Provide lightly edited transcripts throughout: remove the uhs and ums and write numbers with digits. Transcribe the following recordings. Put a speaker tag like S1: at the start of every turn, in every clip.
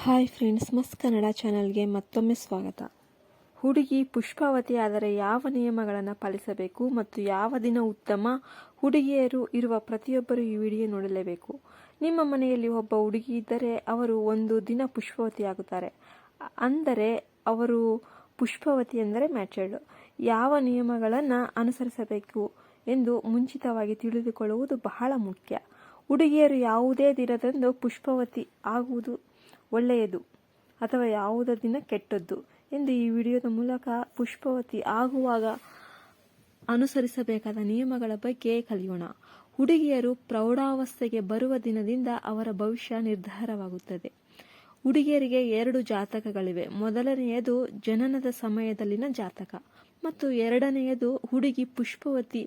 S1: Hi friends, ಮಸ್ತ್ ಕನ್ನಡ ಚಾನಲ್ಗೆ ಮತ್ತೊಮ್ಮೆ ಸ್ವಾಗತ. ಹುಡುಗಿ ಪುಷ್ಪಾವತಿ ಆದರೆ ಯಾವ ನಿಯಮಗಳನ್ನು ಪಾಲಿಸಬೇಕು ಮತ್ತು ಯಾವ ದಿನ ಉತ್ತಮ? ಹುಡುಗಿಯರು ಇರುವ ಪ್ರತಿಯೊಬ್ಬರು ಈ ವಿಡಿಯೋ ನೋಡಲೇಬೇಕು. ನಿಮ್ಮ ಮನೆಯಲ್ಲಿ ಒಬ್ಬ ಹುಡುಗಿ ಇದ್ದರೆ ಅವರು ಒಂದು ದಿನ ಪುಷ್ಪವತಿ ಆಗುತ್ತಾರೆ, ಅಂದರೆ ಅವರು ಪುಷ್ಪವತಿ ಎಂದರೆ ಮ್ಯಾಚರ್ಡ್. ಯಾವ ನಿಯಮಗಳನ್ನು ಅನುಸರಿಸಬೇಕು ಎಂದು ಮುಂಚಿತವಾಗಿ ತಿಳಿದುಕೊಳ್ಳುವುದು ಬಹಳ ಮುಖ್ಯ. ಹುಡುಗಿಯರು ಯಾವುದೇ ದಿನದಂದು ಪುಷ್ಪವತಿ ಆಗುವುದು ಒಳ್ಳೆಯದು ಅಥವಾ ಯಾವುದೇ ದಿನ ಕೆಟ್ಟದ್ದು ಎಂದು ಈ ವಿಡಿಯೋದ ಮೂಲಕ ಪುಷ್ಪವತಿ ಆಗುವಾಗ ಅನುಸರಿಸಬೇಕಾದ ನಿಯಮಗಳ ಬಗ್ಗೆ ಕಲಿಯೋಣ. ಹುಡುಗಿಯರು ಪ್ರೌಢಾವಸ್ಥೆಗೆ ಬರುವ ದಿನದಿಂದ ಅವರ ಭವಿಷ್ಯ ನಿರ್ಧಾರವಾಗುತ್ತದೆ. ಹುಡುಗಿಯರಿಗೆ 2 ಜಾತಕಗಳಿವೆ. ಮೊದಲನೆಯದು ಜನನದ ಸಮಯದಲ್ಲಿನ ಜಾತಕ ಮತ್ತು ಎರಡನೆಯದು ಹುಡುಗಿ ಪುಷ್ಪವತಿ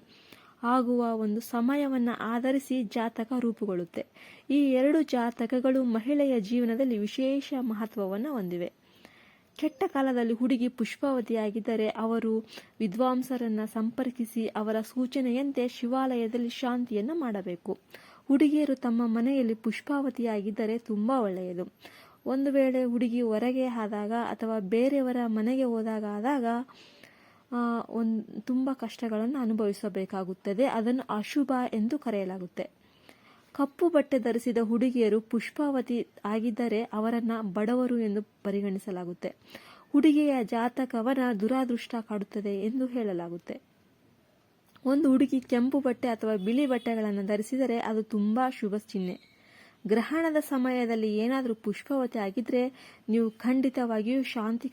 S1: ಆಗುವ ಒಂದು ಸಮಯವನ್ನು ಆಧರಿಸಿ ಜಾತಕ ರೂಪುಗೊಳ್ಳುತ್ತೆ. ಈ 2 ಜಾತಕಗಳು ಮಹಿಳೆಯ ಜೀವನದಲ್ಲಿ ವಿಶೇಷ ಮಹತ್ವವನ್ನು ಹೊಂದಿವೆ. ಕೆಟ್ಟ ಕಾಲದಲ್ಲಿ ಹುಡುಗಿ ಪುಷ್ಪವತಿಯಾಗಿದ್ದರೆ ಅವರು ವಿದ್ವಾಂಸರನ್ನು ಸಂಪರ್ಕಿಸಿ ಅವರ ಸೂಚನೆಯಂತೆ ಶಿವಾಲಯದಲ್ಲಿ ಶಾಂತಿಯನ್ನು ಮಾಡಬೇಕು. ಹುಡುಗಿಯರು ತಮ್ಮ ಮನೆಯಲ್ಲಿ ಪುಷ್ಪಾವತಿಯಾಗಿದ್ದರೆ ತುಂಬ ಒಳ್ಳೆಯದು. ಒಂದು ವೇಳೆ ಹುಡುಗಿ ಹೊರಗೆ ಆದಾಗ ಅಥವಾ ಬೇರೆಯವರ ಮನೆಗೆ ಹೋದಾಗ ತುಂಬ ಕಷ್ಟಗಳನ್ನು ಅನುಭವಿಸಬೇಕಾಗುತ್ತದೆ. ಅದನ್ನು ಅಶುಭ ಎಂದು ಕರೆಯಲಾಗುತ್ತೆ. ಕಪ್ಪು ಬಟ್ಟೆ ಧರಿಸಿದ ಹುಡುಗಿಯರು ಪುಷ್ಪಾವತಿ ಆಗಿದ್ದರೆ ಅವರನ್ನು ಬಡವರು ಎಂದು ಪರಿಗಣಿಸಲಾಗುತ್ತೆ. ಹುಡುಗಿಯ ಜಾತಕವನ್ನ ದುರಾದೃಷ್ಟ ಕಾಡುತ್ತದೆ ಎಂದು ಹೇಳಲಾಗುತ್ತೆ. ಒಂದು ಹುಡುಗಿ ಕೆಂಪು ಬಟ್ಟೆ ಅಥವಾ ಬಿಳಿ ಬಟ್ಟೆಗಳನ್ನು ಧರಿಸಿದರೆ ಅದು ತುಂಬಾ ಶುಭ ಚಿಹ್ನೆ. ಗ್ರಹಣದ ಸಮಯದಲ್ಲಿ ಏನಾದರೂ ಪುಷ್ಪವತಿ ಆಗಿದ್ರೆ ನೀವು ಖಂಡಿತವಾಗಿಯೂ ಶಾಂತಿ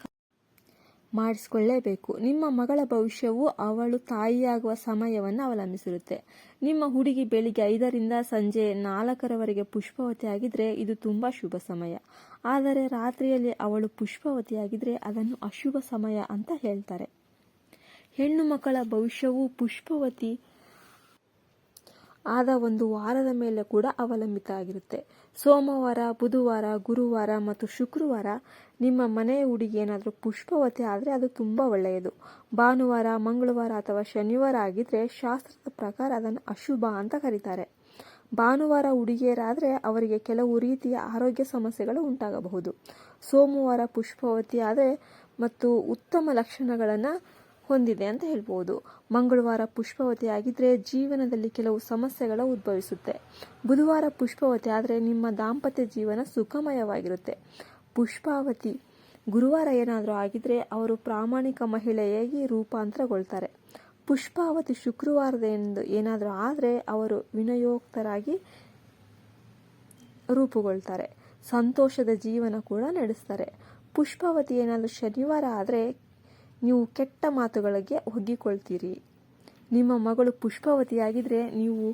S1: ಮಾಡಿಸಿಕೊಳ್ಳೇಬೇಕು. ನಿಮ್ಮ ಮಗಳ ಭವಿಷ್ಯವು ಅವಳು ತಾಯಿಯಾಗುವ ಸಮಯವನ್ನು ಅವಲಂಬಿಸಿರುತ್ತೆ. ನಿಮ್ಮ ಹುಡುಗಿ ಬೆಳಿಗ್ಗೆ 5ರಿಂದ ಸಂಜೆ 4ರವರೆಗೆ ಪುಷ್ಪವತಿ ಆಗಿದ್ರೆ ಇದು ತುಂಬಾ ಶುಭ ಸಮಯ. ಆದರೆ ರಾತ್ರಿಯಲ್ಲಿ ಅವಳು ಪುಷ್ಪವತಿಯಾಗಿದ್ರೆ ಅದನ್ನು ಅಶುಭ ಸಮಯ ಅಂತ ಹೇಳ್ತಾರೆ. ಹೆಣ್ಣು ಮಕ್ಕಳ ಭವಿಷ್ಯವು ಪುಷ್ಪವತಿ ಆದ ಒಂದು ವಾರದ ಮೇಲೆ ಕೂಡ ಅವಲಂಬಿತ ಆಗಿರುತ್ತೆ. ಸೋಮವಾರ, ಬುಧವಾರ, ಗುರುವಾರ ಮತ್ತು ಶುಕ್ರವಾರ ನಿಮ್ಮ ಮನೆಯ ಹುಡುಗಿ ಏನಾದರೂ ಪುಷ್ಪವತಿ ಆದರೆ ಅದು ತುಂಬ ಒಳ್ಳೆಯದು. ಭಾನುವಾರ, ಮಂಗಳವಾರ ಅಥವಾ ಶನಿವಾರ ಆಗಿದ್ರೆ ಶಾಸ್ತ್ರದ ಪ್ರಕಾರ ಅದನ್ನು ಅಶುಭ ಅಂತ ಕರೀತಾರೆ. ಭಾನುವಾರ ಹುಡುಗಿಯರಾದರೆ ಅವರಿಗೆ ಕೆಲವು ರೀತಿಯ ಆರೋಗ್ಯ ಸಮಸ್ಯೆಗಳು ಉಂಟಾಗಬಹುದು. ಸೋಮವಾರ ಪುಷ್ಪವತಿ ಆದರೆ ಮತ್ತು ಉತ್ತಮ ಲಕ್ಷಣಗಳನ್ನು ಹೊಂದಿದೆ ಅಂತ ಹೇಳ್ಬೋದು. ಮಂಗಳವಾರ ಪುಷ್ಪವತಿ ಆಗಿದ್ರೆ ಜೀವನದಲ್ಲಿ ಕೆಲವು ಸಮಸ್ಯೆಗಳು ಉದ್ಭವಿಸುತ್ತೆ. ಬುಧವಾರ ಪುಷ್ಪವತಿ ಆದರೆ ನಿಮ್ಮ ದಾಂಪತ್ಯ ಜೀವನ ಸುಖಮಯವಾಗಿರುತ್ತೆ. ಪುಷ್ಪಾವತಿ ಗುರುವಾರ ಏನಾದರೂ ಆಗಿದ್ರೆ ಅವರು ಪ್ರಾಮಾಣಿಕ ಮಹಿಳೆಯಾಗಿ ರೂಪಾಂತರಗೊಳ್ತಾರೆ. ಪುಷ್ಪಾವತಿ ಶುಕ್ರವಾರದಿಂದ ಏನಾದರೂ ಆದರೆ ಅವರು ವಿನಯೋಕ್ತರಾಗಿ ರೂಪುಗೊಳ್ತಾರೆ. ಸಂತೋಷದ ಜೀವನ ಕೂಡ ನಡೆಸ್ತಾರೆ. ಪುಷ್ಪಾವತಿ ಏನಾದರೂ ಶನಿವಾರ ಆದರೆ ನೀವು ಕೆಟ್ಟ ಮಾತುಗಳಿಗೆ ಒಗ್ಗಿಕೊಳ್ತೀರಿ. ನಿಮ್ಮ ಮಗಳು ಪುಷ್ಪವತಿಯಾಗಿದ್ರೆ ನೀವು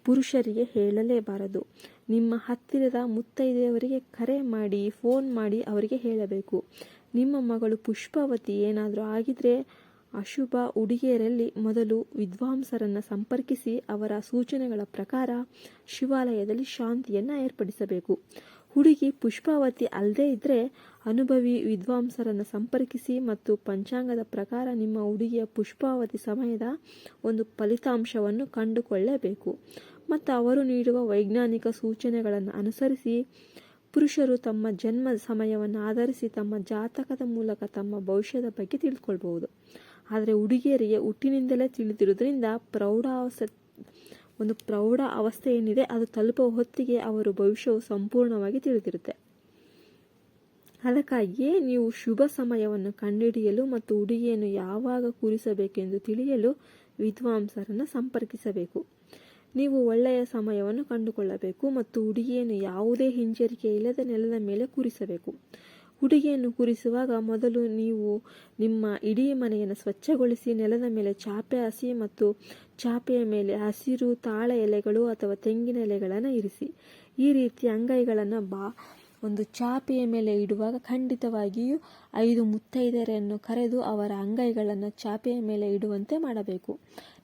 S1: ಪುರುಷರಿಗೆ ಹೇಳಲೇಬಾರದು. ನಿಮ್ಮ ಹತ್ತಿರದ ಮುತ್ತೈದೆಯವರಿಗೆ ಕರೆ ಮಾಡಿ, ಫೋನ್ ಮಾಡಿ ಅವರಿಗೆ ಹೇಳಬೇಕು. ನಿಮ್ಮ ಮಗಳು ಪುಷ್ಪವತಿ ಏನಾದರೂ ಆಗಿದ್ರೆ ಅಶುಭ. ಹುಡುಗಿಯರಲ್ಲಿ ಮೊದಲು ವಿದ್ವಾಂಸರನ್ನು ಸಂಪರ್ಕಿಸಿ ಅವರ ಸೂಚನೆಗಳ ಪ್ರಕಾರ ಶಿವಾಲಯದಲ್ಲಿ ಶಾಂತಿಯನ್ನು ಏರ್ಪಡಿಸಬೇಕು. ಹುಡುಗಿ ಪುಷ್ಪಾವತಿ ಅಲ್ಲದೇ ಇದ್ದರೆ ಅನುಭವಿ ವಿದ್ವಾಂಸರನ್ನು ಸಂಪರ್ಕಿಸಿ ಮತ್ತು ಪಂಚಾಂಗದ ಪ್ರಕಾರ ನಿಮ್ಮ ಹುಡುಗಿಯ ಪುಷ್ಪಾವತಿ ಸಮಯದ ಒಂದು ಫಲಿತಾಂಶವನ್ನು ಕಂಡುಕೊಳ್ಳಬೇಕು ಮತ್ತು ಅವರು ನೀಡುವ ವೈಜ್ಞಾನಿಕ ಸೂಚನೆಗಳನ್ನು ಅನುಸರಿಸಿ ಪುರುಷರು ತಮ್ಮ ಜನ್ಮ ಸಮಯವನ್ನು ಆಧರಿಸಿ ತಮ್ಮ ಜಾತಕದ ಮೂಲಕ ತಮ್ಮ ಭವಿಷ್ಯದ ಬಗ್ಗೆ ತಿಳ್ಕೊಳ್ಬಹುದು. ಆದರೆ ಹುಡುಗಿಯರಿಗೆ ಹುಟ್ಟಿನಿಂದಲೇ ತಿಳಿದಿರುವುದರಿಂದ ಪ್ರೌಢ ಅವಸ್ಥೆ ಏನಿದೆ ಅದು ತಲುಪುವ ಹೊತ್ತಿಗೆ ಅವರ ಭವಿಷ್ಯವು ಸಂಪೂರ್ಣವಾಗಿ ತಿಳಿದಿರುತ್ತೆ. ಅದಕ್ಕಾಗಿಯೇ ನೀವು ಶುಭ ಸಮಯವನ್ನು ಕಂಡುಹಿಡಿಯಲು ಮತ್ತು ಹುಡುಗಿಯನ್ನು ಯಾವಾಗ ಕೂರಿಸಬೇಕೆಂದು ತಿಳಿಯಲು ವಿದ್ವಾಂಸರನ್ನು ಸಂಪರ್ಕಿಸಬೇಕು. ನೀವು ಒಳ್ಳೆಯ ಸಮಯವನ್ನು ಕಂಡುಕೊಳ್ಳಬೇಕು ಮತ್ತು ಹುಡುಗಿಯನ್ನು ಯಾವುದೇ ಹಿಂಜರಿಕೆ ಇಲ್ಲದೆ ನೆಲದ ಮೇಲೆ ಕೂರಿಸಬೇಕು. ಹುಡುಗಿಯನ್ನು ಕೂರಿಸುವಾಗ ಮೊದಲು ನೀವು ನಿಮ್ಮ ಇಡೀ ಮನೆಯನ್ನು ಸ್ವಚ್ಛಗೊಳಿಸಿ ನೆಲದ ಮೇಲೆ ಚಾಪೆ ಹಸಿ ಮತ್ತು ಚಾಪೆಯ ಮೇಲೆ ಹಸಿರು ತಾಳೆ ಎಲೆಗಳು ಅಥವಾ ತೆಂಗಿನ ಎಲೆಗಳನ್ನು ಇರಿಸಿ. ಈ ರೀತಿ ಅಂಗೈಗಳನ್ನು ಒಂದು ಚಾಪೆಯ ಮೇಲೆ ಇಡುವಾಗ ಖಂಡಿತವಾಗಿಯೂ 5 ಮುತ್ತೈದೆಯರನ್ನು ಕರೆದು ಅವರ ಅಂಗೈಗಳನ್ನು ಚಾಪೆಯ ಮೇಲೆ ಇಡುವಂತೆ ಮಾಡಬೇಕು.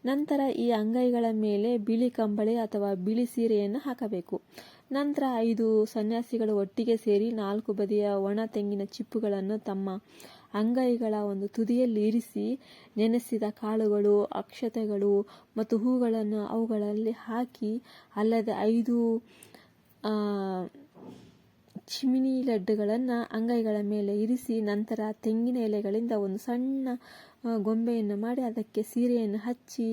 S1: ನಂತರ ಈ ಅಂಗೈಗಳ ಮೇಲೆ ಬಿಳಿ ಕಂಬಳಿ ಅಥವಾ ಬಿಳಿ ಸೀರೆಯನ್ನು ಹಾಕಬೇಕು. ನಂತರ 5 ಸನ್ಯಾಸಿಗಳು ಒಟ್ಟಿಗೆ ಸೇರಿ 4 ಬದಿಯ ಒಣ ತೆಂಗಿನ ಚಿಪ್ಪುಗಳನ್ನು ತಮ್ಮ ಅಂಗೈಗಳ ಒಂದು ತುದಿಯಲ್ಲಿ ಇರಿಸಿ ನೆನೆಸಿದ ಕಾಳುಗಳು, ಅಕ್ಷತೆಗಳು ಮತ್ತು ಹೂಗಳನ್ನು ಅವುಗಳಲ್ಲಿ ಹಾಕಿ, ಅಲ್ಲದೆ 5 ಚಿಮಿನಿ ಲಡ್ಡುಗಳನ್ನು ಅಂಗೈಗಳ ಮೇಲೆ ಇರಿಸಿ ನಂತರ ತೆಂಗಿನ ಎಲೆಗಳಿಂದ ಒಂದು ಸಣ್ಣ ಗೊಂಬೆಯನ್ನು ಮಾಡಿ ಅದಕ್ಕೆ ಸೀರೆಯನ್ನು ಹಚ್ಚಿ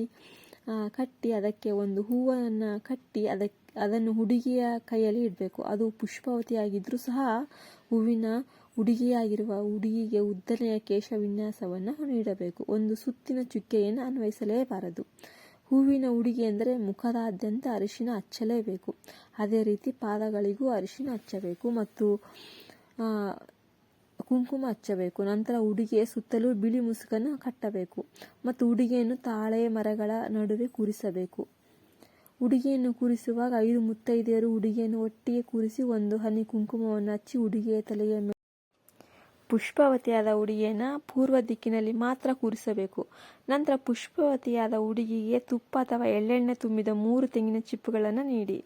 S1: ಕಟ್ಟಿ ಅದಕ್ಕೆ ಒಂದು ಹೂವನ್ನು ಕಟ್ಟಿ ಅದನ್ನು ಹುಡುಗಿಯ ಕೈಯಲ್ಲಿ ಇಡಬೇಕು. ಅದು ಪುಷ್ಪಾವತಿಯಾಗಿದ್ದರೂ ಸಹ ಹೂವಿನ ಹುಡುಗಿಗೆ ಉದ್ದನೆಯ ಕೇಶ ವಿನ್ಯಾಸವನ್ನು ನೀಡಬೇಕು. ಒಂದು ಸುತ್ತಿನ ಚುಕ್ಕೆಯನ್ನು ಅನ್ವಯಿಸಲೇಬಾರದು. ಹೂವಿನ ಉಡುಗೆ ಎಂದರೆ ಮುಖದಾದ್ಯಂತ ಅರಿಶಿನ ಹಚ್ಚಲೇಬೇಕು. ಅದೇ ರೀತಿ ಪಾದಗಳಿಗೂ ಅರಿಶಿನ ಹಚ್ಚಬೇಕು ಮತ್ತು ಕುಂಕುಮ ಹಚ್ಚಬೇಕು. ನಂತರ ಉಡುಗೆಯ ಸುತ್ತಲೂ ಬಿಳಿ ಮುಸುಕನ್ನು ಕಟ್ಟಬೇಕು ಮತ್ತು ಉಡುಗೆಯನ್ನು ತಾಳೆ ಮರಗಳ ನಡುವೆ ಕೂರಿಸಬೇಕು. ಉಡುಗೆಯನ್ನು ಕೂರಿಸುವಾಗ 5 ಮುತ್ತೈದೆಯರು ಉಡುಗೆಯನ್ನು ಒಟ್ಟಿಗೆ ಕೂರಿಸಿ ಒಂದು ಹನಿ ಕುಂಕುಮವನ್ನು ಹಚ್ಚಿ ಉಡುಗೆಯ ತಲೆಯ ಮೇಲೆ ಪುಷ್ಪಾವತಿಯಾದ ಉಡುಗೆಯನ್ನು ಪೂರ್ವ ದಿಕ್ಕಿನಲ್ಲಿ ಮಾತ್ರ ಕೂರಿಸಬೇಕು. ನಂತರ ಪುಷ್ಪಾವತಿಯಾದ ಉಡುಗಿಗೆ ತುಪ್ಪ ಅಥವಾ ಎಳ್ಳೆಣ್ಣೆ ತುಂಬಿದ 3 ತೆಂಗಿನ ಚಿಪ್ಪುಗಳನ್ನು ನೀಡಿ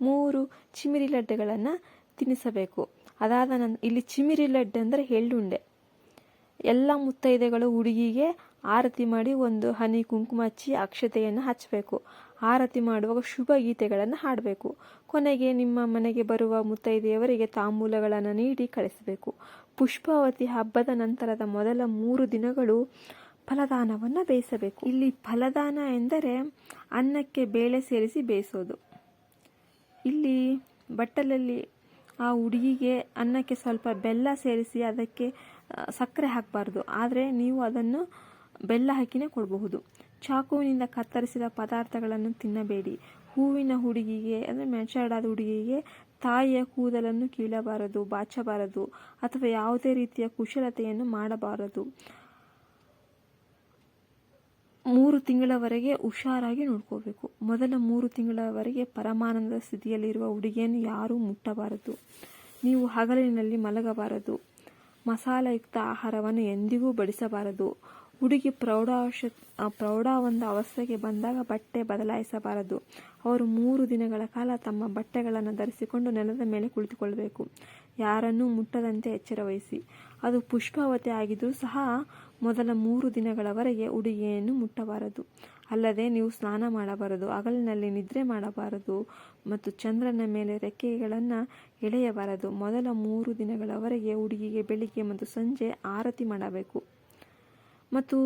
S1: 3 ಚಿಮಿರಿ ಲಡ್ಡುಗಳನ್ನು ತಿನ್ನಿಸಬೇಕು. ಅದಾದ ನಂತರ ಇಲ್ಲಿ ಚಿಮಿರಿ ಲಡ್ಡು ಅಂದರೆ ಎಳ್ಳುಂಡೆ. ಎಲ್ಲ ಮುತ್ತೈದೆಗಳು ಹುಡುಗಿಗೆ ಆರತಿ ಮಾಡಿ ಒಂದು ಹನಿ ಕುಂಕುಮ ಹಚ್ಚಿ ಅಕ್ಷತೆಯನ್ನು ಹಚ್ಚಬೇಕು. ಆರತಿ ಮಾಡುವಾಗ ಶುಭ ಗೀತೆಗಳನ್ನು ಹಾಡಬೇಕು. ಕೊನೆಗೆ ನಿಮ್ಮ ಮನೆಗೆ ಬರುವ ಮುತ್ತೈದೆಯವರಿಗೆ ತಾಂಬೂಲಗಳನ್ನು ನೀಡಿ ಕಳಿಸಬೇಕು. ಪುಷ್ಪಾವತಿ ಹಬ್ಬದ ನಂತರದ ಮೊದಲ 3 ದಿನಗಳು ಫಲದಾನವನ್ನು ಬೇಯಿಸಬೇಕು. ಇಲ್ಲಿ ಫಲದಾನ ಎಂದರೆ ಅನ್ನಕ್ಕೆ ಬೇಳೆ ಸೇರಿಸಿ ಬೇಯಿಸೋದು. ಇಲ್ಲಿ ಬಟ್ಟಲಲ್ಲಿ ಆ ಹುಡುಗಿಗೆ ಅನ್ನಕ್ಕೆ ಸ್ವಲ್ಪ ಬೆಲ್ಲ ಸೇರಿಸಿ ಅದಕ್ಕೆ ಸಕ್ಕರೆ ಹಾಕಬಾರ್ದು, ಆದರೆ ನೀವು ಅದನ್ನು ಬೆಲ್ಲ ಹಾಕಿನೇ ಕೊಡಬಹುದು. ಚಾಕುವಿನಿಂದ ಕತ್ತರಿಸಿದ ಪದಾರ್ಥಗಳನ್ನು ತಿನ್ನಬೇಡಿ. ಹೂವಿನ ಹುಡುಗಿಗೆ ಅಂದರೆ ಮೆಚರ್ಡ್ ಆದ ಹುಡುಗಿಗೆ ತಾಯಿಯ ಕೂದಲನ್ನು ಕೀಳಬಾರದು, ಬಾಚಬಾರದು ಅಥವಾ ಯಾವುದೇ ರೀತಿಯ ಕುಶಲತೆಯನ್ನು ಮಾಡಬಾರದು. 3 ತಿಂಗಳವರೆಗೆ ಹುಷಾರಾಗಿ ನೋಡ್ಕೋಬೇಕು. ಮೊದಲ 3 ತಿಂಗಳವರೆಗೆ ಪರಮಾನಂದ ಸ್ಥಿತಿಯಲ್ಲಿರುವ ಹುಡುಗಿಯನ್ನು ಯಾರೂ ಮುಟ್ಟಬಾರದು. ನೀವು ಹಗಲಿನಲ್ಲಿ ಮಲಗಬಾರದು. ಮಸಾಲೆಯುಕ್ತ ಆಹಾರವನ್ನು ಎಂದಿಗೂ ಬಡಿಸಬಾರದು. ಹುಡುಗಿ ಪ್ರೌಢಾವಂದ ಅವಸ್ಥೆಗೆ ಬಂದಾಗ ಬಟ್ಟೆ ಬದಲಾಯಿಸಬಾರದು. ಅವರು 3 ದಿನಗಳ ಕಾಲ ತಮ್ಮ ಬಟ್ಟೆಗಳನ್ನು ಧರಿಸಿಕೊಂಡು ನೆಲದ ಮೇಲೆ ಕುಳಿತುಕೊಳ್ಳಬೇಕು. ಯಾರನ್ನೂ ಮುಟ್ಟದಂತೆ ಎಚ್ಚರ ವಹಿಸಿ. ಅದು ಪುಷ್ಪಾವತಿ ಆಗಿದ್ದರೂ ಸಹ ಮೊದಲ 3 ದಿನಗಳವರೆಗೆ ಉಡುಗೆಯನ್ನು ಮುಟ್ಟಬಾರದು. ಅಲ್ಲದೆ ನೀವು ಸ್ನಾನ ಮಾಡಬಾರದು, ಹಗಲಿನಲ್ಲಿ ನಿದ್ರೆ ಮಾಡಬಾರದು ಮತ್ತು ಚಂದ್ರನ ಮೇಲೆ ರೆಕ್ಕೆಗಳನ್ನು ಎಳೆಯಬಾರದು. ಮೊದಲ 3 ದಿನಗಳವರೆಗೆ ಹುಡುಗಿಗೆ ಬೆಳಿಗ್ಗೆ ಮತ್ತು ಸಂಜೆ ಆರತಿ ಮಾಡಬೇಕು. ಮತ್ತು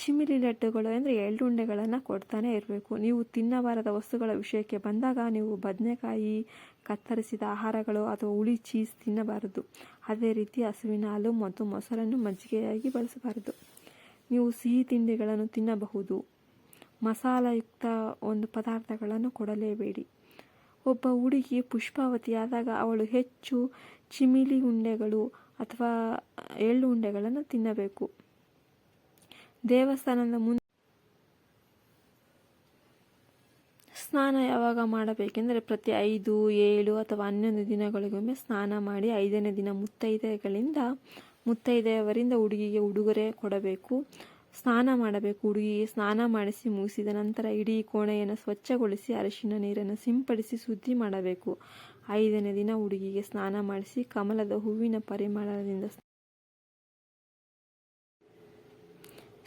S1: ಚಿಮಿರಿ ಲಡ್ಡುಗಳು ಅಂದರೆ ಎಳ್ಳುಂಡೆಗಳನ್ನು ಕೊಡ್ತಾನೆ ಇರಬೇಕು. ನೀವು ತಿನ್ನಬಾರದ ವಸ್ತುಗಳ ವಿಷಯಕ್ಕೆ ಬಂದಾಗ ನೀವು ಬದನೆಕಾಯಿ, ಕತ್ತರಿಸಿದ ಆಹಾರಗಳು ಅಥವಾ ಹುಳಿ ಚೀಸ್ ತಿನ್ನಬಾರದು. ಅದೇ ರೀತಿ ಹಸುವಿನ ಹಾಲು ಮತ್ತು ಮೊಸರನ್ನು ಮಜ್ಜಿಗೆಯಾಗಿ ಬಳಸಬಾರದು. ನೀವು ಸಿಹಿ ತಿಂಡಿಗಳನ್ನು ತಿನ್ನಬಹುದು. ಮಸಾಲೆಯುಕ್ತ ಒಂದು ಪದಾರ್ಥಗಳನ್ನು ಕೊಡಲೇಬೇಡಿ. ಒಬ್ಬ ಹುಡುಗಿ ಪುಷ್ಪಾವತಿಯಾದಾಗ ಅವಳು ಹೆಚ್ಚು ಚಿಮಿಲಿ ಉಂಡೆಗಳು ಅಥವಾ ಎಳ್ಳು ಉಂಡೆಗಳನ್ನು ತಿನ್ನಬೇಕು. ದೇವಸ್ಥಾನದ ಮುಂದೆ ಸ್ನಾನ ಯಾವಾಗ ಮಾಡಬೇಕೆಂದರೆ ಪ್ರತಿ 5, 7 ಅಥವಾ 11 ದಿನಗಳಿಗೊಮ್ಮೆ ಸ್ನಾನ ಮಾಡಿ 5ನೇ ದಿನ ಮುತ್ತೈದೆಯವರಿಂದ ಹುಡುಗಿಗೆ ಉಡುಗೊರೆ ಕೊಡಬೇಕು. ಸ್ನಾನ ಮಾಡಬೇಕು. ಹುಡುಗಿಗೆ ಸ್ನಾನ ಮಾಡಿಸಿ ಮುಗಿಸಿದ ನಂತರ ಇಡೀ ಕೋಣೆಯನ್ನು ಸ್ವಚ್ಛಗೊಳಿಸಿ ಅರಿಶಿನ ನೀರನ್ನು ಸಿಂಪಡಿಸಿ ಶುದ್ಧಿ ಮಾಡಬೇಕು. 5ನೇ ದಿನ ಹುಡುಗಿಗೆ ಸ್ನಾನ ಮಾಡಿಸಿ ಕಮಲದ ಹೂವಿನ ಪರಿಮಳದಿಂದ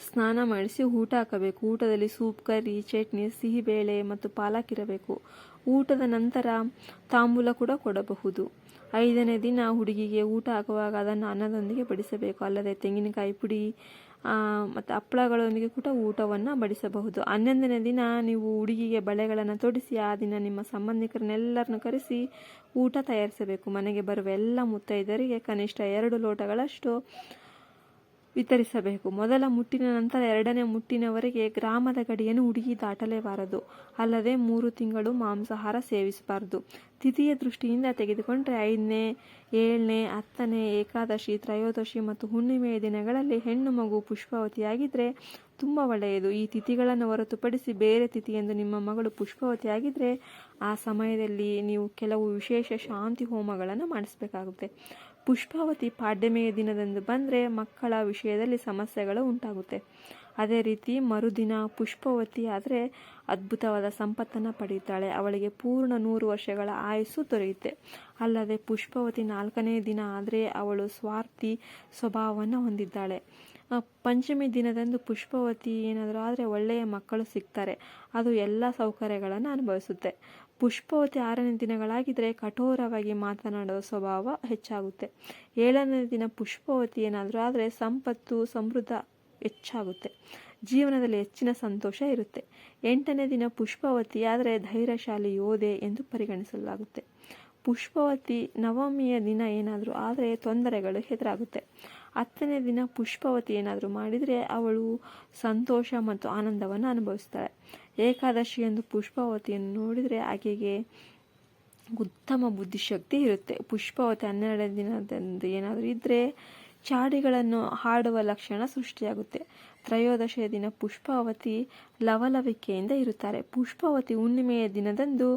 S1: ಸ್ನಾನ ಮಾಡಿಸಿ ಊಟ ಹಾಕಬೇಕು. ಊಟದಲ್ಲಿ ಸೂಪ್, ಕರಿ, ಚಟ್ನಿ, ಸಿಹಿಬೇಳೆ ಮತ್ತು ಪಾಲಕ್ ಇರಬೇಕು. ಊಟದ ನಂತರ ತಾಂಬೂಲ ಕೂಡ ಕೊಡಬಹುದು. 5ನೇ ದಿನ ಹುಡುಗಿಗೆ ಊಟ ಹಾಕುವಾಗ ಅದನ್ನು ಅನ್ನದೊಂದಿಗೆ ಬಡಿಸಬೇಕು. ಅಲ್ಲದೆ ತೆಂಗಿನಕಾಯಿ ಪುಡಿ ಮತ್ತು ಹಪ್ಪಳಗಳೊಂದಿಗೆ ಕೂಡ ಊಟವನ್ನು ಬಡಿಸಬಹುದು. 11ನೇ ದಿನ ನೀವು ಹುಡುಗಿಗೆ ಬಳೆಗಳನ್ನು ತೊಡಿಸಿ ಆ ದಿನ ನಿಮ್ಮ ಸಂಬಂಧಿಕರನ್ನೆಲ್ಲರನ್ನು ಕರೆಸಿ ಊಟ ತಯಾರಿಸಬೇಕು. ಮನೆಗೆ ಬರುವ ಎಲ್ಲ ಮುತ್ತೈದರಿಗೆ ಕನಿಷ್ಠ 2 ಲೋಟಗಳಷ್ಟು ವಿತರಿಸಬೇಕು. ಮೊದಲ ಮುಟ್ಟಿನ ನಂತರ 2ನೇ ಮುಟ್ಟಿನವರೆಗೆ ಗ್ರಾಮದ ಗಡಿಯನ್ನು ಹುಡುಗಿ ದಾಟಲೇಬಾರದು. ಅಲ್ಲದೆ 3 ತಿಂಗಳು ಮಾಂಸಾಹಾರ ಸೇವಿಸಬಾರದು. ತಿಥಿಯ ದೃಷ್ಟಿಯಿಂದ ತೆಗೆದುಕೊಂಡರೆ 5ನೇ, 7ನೇ, 10ನೇ, ಏಕಾದಶಿ, ತ್ರಯೋದಶಿ ಮತ್ತು ಹುಣ್ಣಿಮೆಯ ದಿನಗಳಲ್ಲಿ ಹೆಣ್ಣು ಮಗು ಪುಷ್ಪಾವತಿಯಾಗಿದ್ದರೆ ತುಂಬ ಒಳ್ಳೆಯದು. ಈ ತಿಥಿಗಳನ್ನು ಹೊರತುಪಡಿಸಿ ಬೇರೆ ತಿಥಿಯೆಂದು ನಿಮ್ಮ ಮಗಳು ಪುಷ್ಪಾವತಿಯಾಗಿದ್ದರೆ ಆ ಸಮಯದಲ್ಲಿ ನೀವು ಕೆಲವು ವಿಶೇಷ ಶಾಂತಿ ಹೋಮಗಳನ್ನು ಮಾಡಿಸಬೇಕಾಗುತ್ತೆ. ಪುಷ್ಪಾವತಿ ಪಾಡ್ಯಮೆಯ ದಿನದಂದು ಬಂದರೆ ಮಕ್ಕಳ ವಿಷಯದಲ್ಲಿ ಸಮಸ್ಯೆಗಳು ಉಂಟಾಗುತ್ತೆ. ಅದೇ ರೀತಿ ಮರುದಿನ ಪುಷ್ಪಾವತಿ ಆದರೆ ಅದ್ಭುತವಾದ ಸಂಪತ್ತನ್ನು ಪಡೆಯುತ್ತಾಳೆ. ಅವಳಿಗೆ ಪೂರ್ಣ 100 ವರ್ಷಗಳ ಆಯುಸ್ಸು ದೊರೆಯುತ್ತೆ. ಅಲ್ಲದೆ ಪುಷ್ಪಾವತಿ 4ನೇ ದಿನ ಆದರೆ ಅವಳು ಸ್ವಾರ್ಥಿ ಸ್ವಭಾವವನ್ನು ಹೊಂದಿದ್ದಾಳೆ. ಪಂಚಮಿ ದಿನದಂದು ಪುಷ್ಪಾವತಿ ಏನಾದರೂ ಆದರೆ ಒಳ್ಳೆಯ ಮಕ್ಕಳು ಸಿಗ್ತಾರೆ. ಅದು ಎಲ್ಲ ಸೌಕರ್ಯಗಳನ್ನು ಅನುಭವಿಸುತ್ತೆ. ಪುಷ್ಪವತಿ 6ನೇ ದಿನಗಳಾಗಿದ್ದರೆ ಕಠೋರವಾಗಿ ಮಾತನಾಡುವ ಸ್ವಭಾವ ಹೆಚ್ಚಾಗುತ್ತೆ. 7ನೇ ದಿನ ಪುಷ್ಪವತಿ ಏನಾದರೂ ಆದರೆ ಸಂಪತ್ತು ಸಮೃದ್ಧ ಹೆಚ್ಚಾಗುತ್ತೆ. ಜೀವನದಲ್ಲಿ ಹೆಚ್ಚಿನ ಸಂತೋಷ ಇರುತ್ತೆ. 8ನೇ ದಿನ ಪುಷ್ಪವತಿ ಆದರೆ ಧೈರ್ಯಶಾಲಿ ಯೋಧೆ ಎಂದು ಪರಿಗಣಿಸಲಾಗುತ್ತೆ. ಪುಷ್ಪವತಿ 9ಮಿಯ ದಿನ ಏನಾದರೂ ಆದರೆ ತೊಂದರೆಗಳು ಎದುರಾಗುತ್ತೆ. 10ನೇ ದಿನ ಪುಷ್ಪವತಿ ಏನಾದರೂ ಮಾಡಿದರೆ ಅವಳು ಸಂತೋಷ ಮತ್ತು ಆನಂದವನ್ನು ಅನುಭವಿಸ್ತಾಳೆ. ಏಕಾದಶಿಯಂದು ಪುಷ್ಪವತಿಯನ್ನು ನೋಡಿದರೆ ಆಕೆಗೆ ಉತ್ತಮ ಬುದ್ಧಿಶಕ್ತಿ ಇರುತ್ತೆ. ಪುಷ್ಪವತಿ 12ನೇ ದಿನದಂದು ಏನಾದರೂ ಇದ್ದರೆ ಚಾಡಿಗಳನ್ನು ಹಾಡುವ ಲಕ್ಷಣ ಸೃಷ್ಟಿಯಾಗುತ್ತೆ. ತ್ರಯೋದಶಿಯ ದಿನ ಪುಷ್ಪವತಿ ಲವಲವಿಕೆಯಿಂದ ಇರುತ್ತಾರೆ. ಪುಷ್ಪವತಿ ಹುಣ್ಣಿಮೆಯ ದಿನದಂದು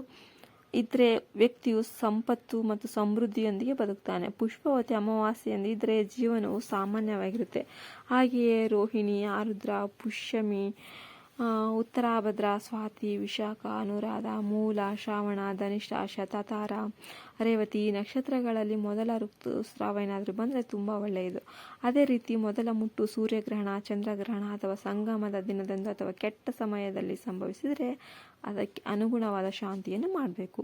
S1: ಇದ್ರೆ ವ್ಯಕ್ತಿಯು ಸಂಪತ್ತು ಮತ್ತು ಸಮೃದ್ಧಿಯೊಂದಿಗೆ ಬದುಕ್ತಾನೆ. ಪುಷ್ಪವತಿ ಅಮಾವಾಸ್ಯೆಯಂದು ಇದ್ರೆ ಜೀವನವು ಸಾಮಾನ್ಯವಾಗಿರುತ್ತೆ. ಹಾಗೆಯೇ ರೋಹಿಣಿ, ಆರುದ್ರ, ಪುಷ್ಯಮಿ, ಉತ್ತರಾಭದ್ರ, ಸ್ವಾತಿ, ವಿಶಾಖ, ಅನುರಾಧ, ಮೂಲ, ಶ್ರಾವಣ, ಧನಿಷ್ಠ, ಶತತಾರ, ರೇವತಿ ಈ ನಕ್ಷತ್ರಗಳಲ್ಲಿ ಮೊದಲ ಋತುಸ್ರಾವ ಏನಾದರೂ ಬಂದರೆ ತುಂಬ ಒಳ್ಳೆಯದು. ಅದೇ ರೀತಿ ಮೊದಲ ಮುಟ್ಟು ಸೂರ್ಯಗ್ರಹಣ, ಚಂದ್ರಗ್ರಹಣ ಅಥವಾ ಸಂಗಮದ ದಿನದಂದು ಅಥವಾ ಕೆಟ್ಟ ಸಮಯದಲ್ಲಿ ಸಂಭವಿಸಿದರೆ ಅದಕ್ಕೆ ಅನುಗುಣವಾದ ಶಾಂತಿಯನ್ನು ಮಾಡಬೇಕು.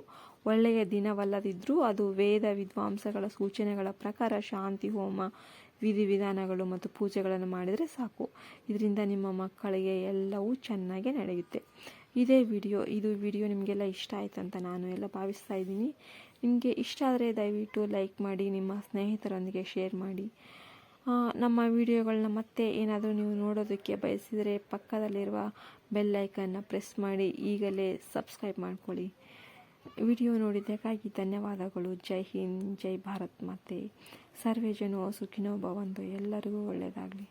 S1: ಒಳ್ಳೆಯ ದಿನವಲ್ಲದಿದ್ದರೂ ಅದು ವೇದ ವಿದ್ವಾಂಸಗಳ ಸೂಚನೆಗಳ ಪ್ರಕಾರ ಶಾಂತಿ ಹೋಮ, ವಿಧಿವಿಧಾನಗಳು ಮತ್ತು ಪೂಜೆಗಳನ್ನು ಮಾಡಿದರೆ ಸಾಕು. ಇದರಿಂದ ನಿಮ್ಮ ಮಕ್ಕಳಿಗೆ ಎಲ್ಲವೂ ಚೆನ್ನಾಗಿ ನಡೆಯುತ್ತೆ. ಇದು ವಿಡಿಯೋ ನಿಮಗೆಲ್ಲ ಇಷ್ಟ ಆಯ್ತು ಅಂತ ನಾನು ಎಲ್ಲ ಭಾವಿಸ್ತಾ ಇದ್ದೀನಿ. ನಿಮಗೆ ಇಷ್ಟ ಆದರೆ ದಯವಿಟ್ಟು ಲೈಕ್ ಮಾಡಿ, ನಿಮ್ಮ ಸ್ನೇಹಿತರೊಂದಿಗೆ ಶೇರ್ ಮಾಡಿ. ನಮ್ಮ ವಿಡಿಯೋಗಳನ್ನ ಮತ್ತೆ ಏನಾದರೂ ನೀವು ನೋಡೋದಕ್ಕೆ ಬಯಸಿದರೆ ಪಕ್ಕದಲ್ಲಿರುವ ಬೆಲ್ ಐಕನ್ನ ಪ್ರೆಸ್ ಮಾಡಿ ಈಗಲೇ ಸಬ್ಸ್ಕ್ರೈಬ್ ಮಾಡ್ಕೊಳ್ಳಿ. ವಿಡಿಯೋ ನೋಡಿದ್ದಕ್ಕಾಗಿ ಧನ್ಯವಾದಗಳು. ಜೈ ಹಿಂದ್, ಜೈ ಭಾರತ್ ಮಾತೆ. ಸರ್ವೇ ಜನೋ ಸುಖಿನೋ ಭವಂತು. ಎಲ್ಲರಿಗೂ ಒಳ್ಳೆಯದಾಗಲಿ.